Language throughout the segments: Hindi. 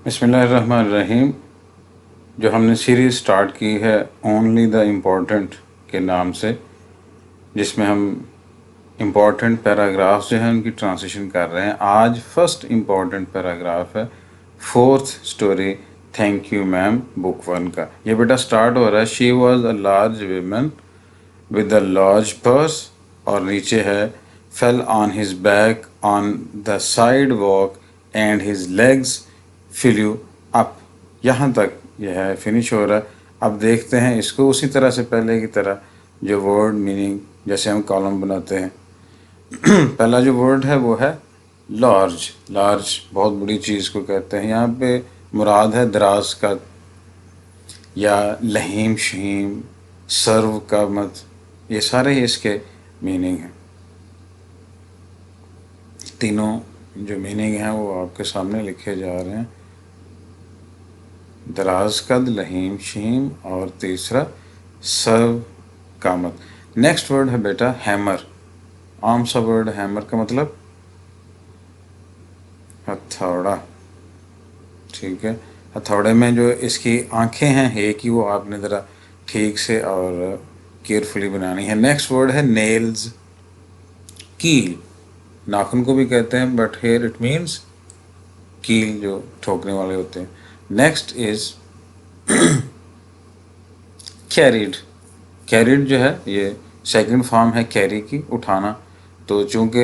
बिस्मिल्लाहिर्रहमानिर्रहीम। जो हमने सीरीज़ स्टार्ट की है ओनली द इम्पोर्टेंट के नाम से, जिसमें हम इम्पोर्टेंट पैराग्राफ्स जो हैं उनकी ट्रांसलेशन कर रहे हैं। आज फर्स्ट इम्पोर्टेंट पैराग्राफ है fourth story thank you ma'am book 1 का। ये बेटा स्टार्ट हो रहा है, she was a large women with a large purse, और नीचे है fell on his back on the sidewalk and his legs flew up. यहाँ तक यह है, फिनिश हो रहा है। अब देखते हैं इसको उसी तरह से, पहले की तरह जो वर्ड मीनिंग जैसे हम कॉलम बनाते हैं। पहला जो वर्ड है वो है लार्ज। लार्ज बहुत बड़ी चीज़ को कहते हैं। यहाँ पे मुराद है दराज का या लहीम शहीम, सर्व का मत, ये सारे ही इसके मीनिंग हैं। तीनों जो मीनिंग हैं वो आपके सामने लिखे जा रहे हैं। दराज कद, लहीम शहीम और तीसरा सर्व का मत। नेक्स्ट वर्ड है बेटा हैमर। आम सा वर्ड हैमर का मतलब हथौड़ा। ठीक है, हथौड़े में जो इसकी आंखें हैं एक ही, वो आपने ज़रा ठीक से और केयरफुली बनानी है। नेक्स्ट वर्ड है नेल्स, कील। नाखून को भी कहते हैं बट हेयर इट मीन्स कील, जो ठोकने वाले होते हैं। Next is carried. कैरिड जो है ये सेकंड फॉर्म है कैरी की, उठाना। तो चूंकि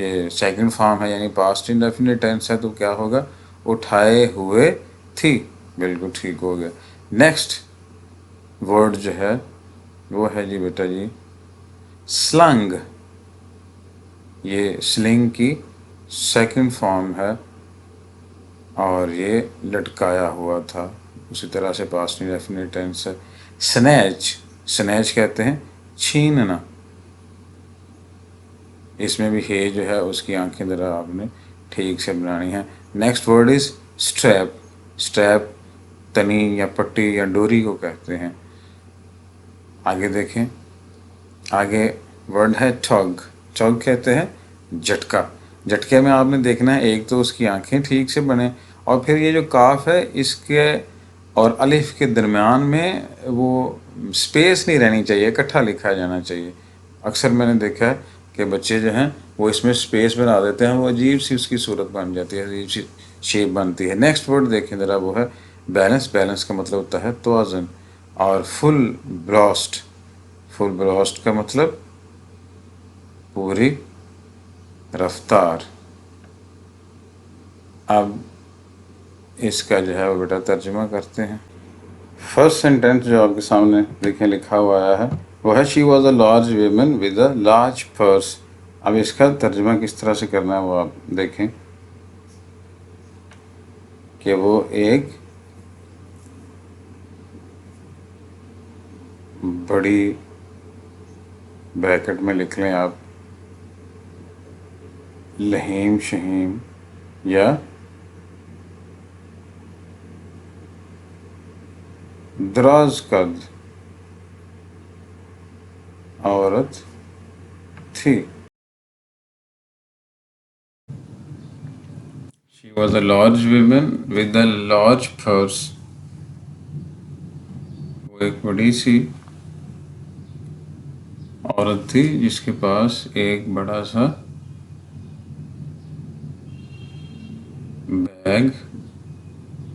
ये सेकंड फॉर्म है यानी पास्ट इंडेफिनिट टेंस है, तो क्या होगा, उठाए हुए थी। बिल्कुल ठीक हो गया। नेक्स्ट वर्ड जो है वो है जी बेटा जी स्लंग। ये स्लिंग की सेकंड फॉर्म है और ये लटकाया हुआ था, उसी तरह से पास्ट इंडेफिनिट टेंस है। स्नैच, स्नैच कहते हैं छीनना। इसमें भी हे जो है उसकी आंखें ज़रा आपने ठीक से बनानी है। Next word is strap. Strap तनी या पट्टी या डोरी को कहते हैं। आगे देखें, आगे वर्ड है ठग। ठग कहते हैं झटका। झटके में आपने देखना है एक तो उसकी आंखें ठीक से बने, और फिर ये जो काफ है इसके और अलिफ के दरमियान में वो स्पेस नहीं रहनी चाहिए, इकट्ठा लिखा जाना चाहिए। अक्सर मैंने देखा है कि बच्चे जो हैं वो इसमें स्पेस बना देते हैं, वो अजीब सी उसकी सूरत बन जाती है, अजीब सी शेप बनती है। नेक्स्ट वर्ड देखें ज़रा, वो है बैलेंस। बैलेंस का मतलब होता है तोज़न। और फुल ब्लास्ट। फुल ब्लास्ट का मतलब पूरी रफ्तार। अब इसका जो है वो बेटा तर्जुमा करते हैं। फर्स्ट सेंटेंस जो आपके सामने देखें लिखा हुआ आया है वो है she was a large women with a large purse. अब इसका तर्जुमा किस तरह से करना है वो आप देखें कि वो एक बड़ी, ब्रैकेट में लिख लें आप, लहीम शहीम या दराज कद औरत थी। She was a large woman with a large purse. वो एक बड़ी सी औरत थी जिसके पास एक बड़ा सा बैग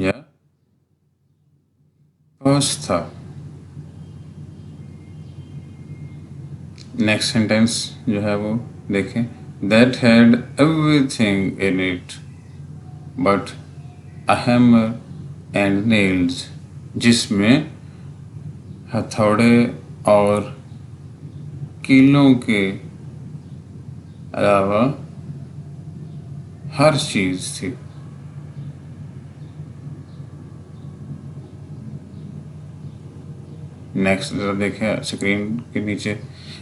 या पर्स था। नेक्स्ट सेंटेंस जो है वो देखें, that had everything in it but a hammer and nails, जिसमें हथौड़े और कीलों के अलावा हर चीज़ थी। नेक्स्ट देखें स्क्रीन के नीचे,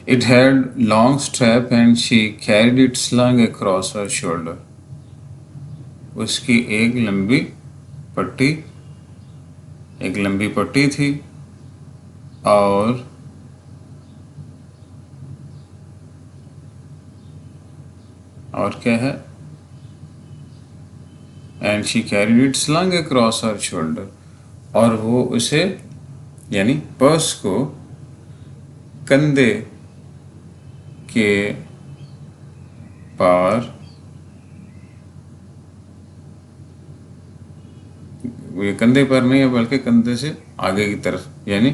it had long strap and she carried it slung across her shoulder. उसकी पट्टी एक लंबी पट्टी थी और क्या है, and she carried it slung across her shoulder, और वो उसे यानी पर्स को कंधे के पार, ये कंधे पर नहीं है बल्कि कंधे से आगे की तरफ यानी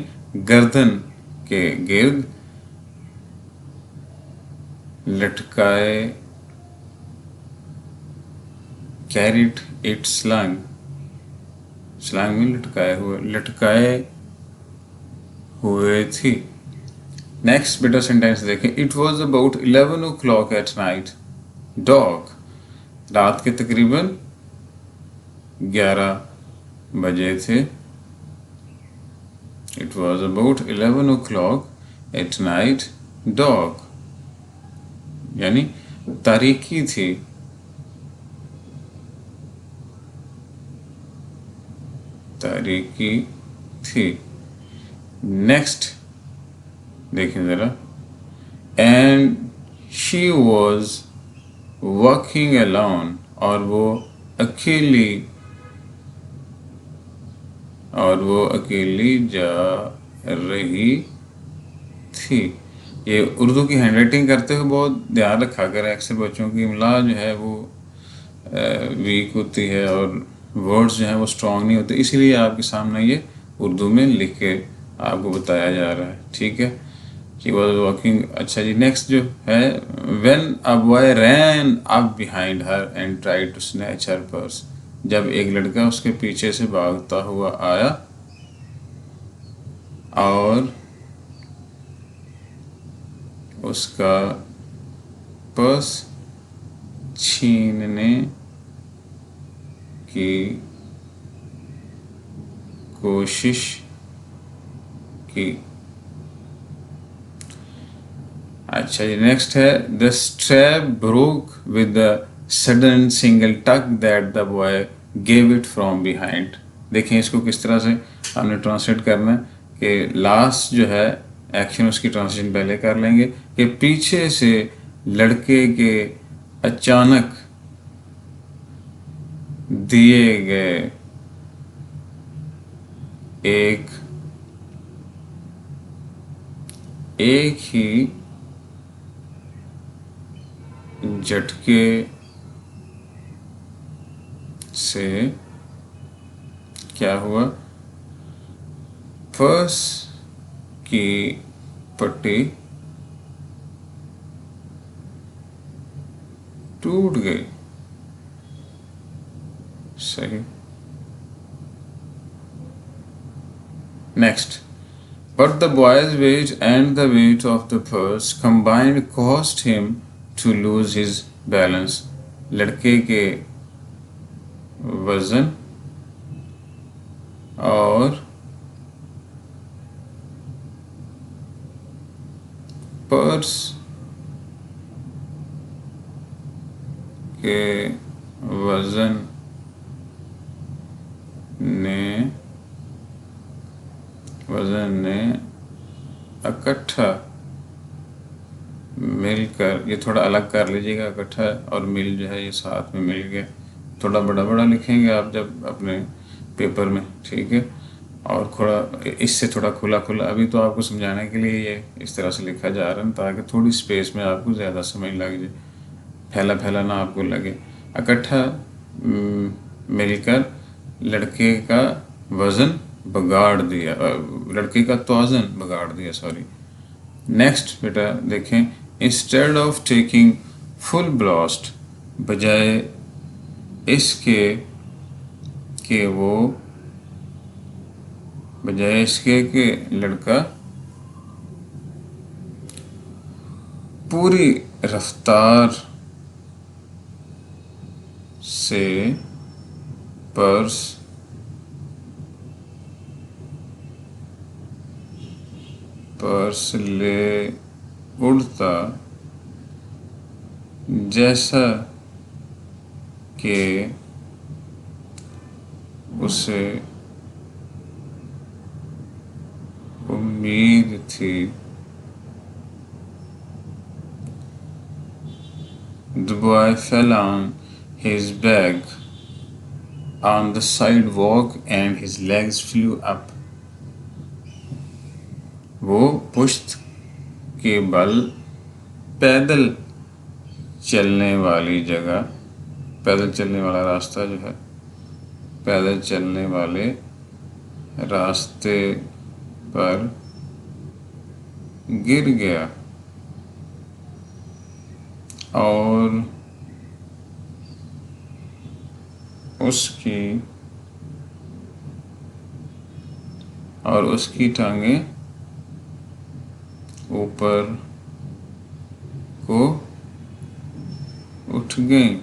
गर्दन के गिर्द लटकाए, कैरिड इट स्लंग, स्लंग में लटकाए हुए थी। नेक्स्ट बेटा सेंटेंस देखें, it was about 11 o'clock at night dog, रात के तकरीबन 11 बजे थे। It was about 11 o'clock at night dog, यानी तारीकी थी, तारीकी थी। नेक्स्ट देखें जरा, and she was walking alone, और वो अकेली जा रही थी। ये उर्दू की हैंडराइटिंग करते हुए बहुत ध्यान रखा करें, अक्सर बच्चों की इमला जो है वो वीक होती है और वर्ड्स जो हैं वो स्ट्रॉन्ग नहीं होते, इसीलिए आपके सामने ये उर्दू में लिख के आपको बताया जा रहा है, ठीक है। She was walking। अच्छा जी, नेक्स्ट जो है, when a boy ran up behind her and tried to snatch her purse, जब एक लड़का उसके पीछे से भागता हुआ आया और उसका पर्स छीनने की कोशिश की। अच्छा जी, नेक्स्ट है, the strap broke with the sudden single tug that the boy gave it from behind. देखें इसको किस तरह से हमने ट्रांसलेट करना है कि लास्ट जो है एक्शन उसकी ट्रांसलेशन पहले कर लेंगे कि पीछे से लड़के के अचानक दिए गए एक ही झटके से क्या हुआ, पर्स की पट्टी टूट गई। सही। Next, but the boy's weight and the weight of the purse combined caused him to lose his balance। लड़के के वजन और पर्स के वजन ने इकट्ठा मिलकर, ये थोड़ा अलग कर लीजिएगा, इकट्ठा और मिल जो है ये साथ में मिल गया। थोड़ा बड़ा बड़ा लिखेंगे आप जब अपने पेपर में, ठीक है। और थोड़ा इससे थोड़ा खुला खुला, अभी तो आपको समझाने के लिए ये इस तरह से लिखा जा रहा है ताकि थोड़ी स्पेस में आपको ज़्यादा समझ लग जाए, फैला फैला ना आपको लगे। इकट्ठा मिलकर लड़के का वज़न बिगाड़ दिया, लड़के का तौज़न बिगाड़ दिया, सॉरी। नेक्स्ट बेटा देखें, instead of taking full blast, बजाय इसके कि लड़का पूरी रफ्तार से पर्स ले उड़ता, जैसा कि उसे उम्मीद थी। The boy fell on his back on the sidewalk and his legs flew up. वो पुश्त के बल पैदल चलने वाली जगह, पैदल चलने वाला रास्ता जो है, पैदल चलने वाले रास्ते पर गिर गया और उसकी टांगें ऊपर को उठ गईं।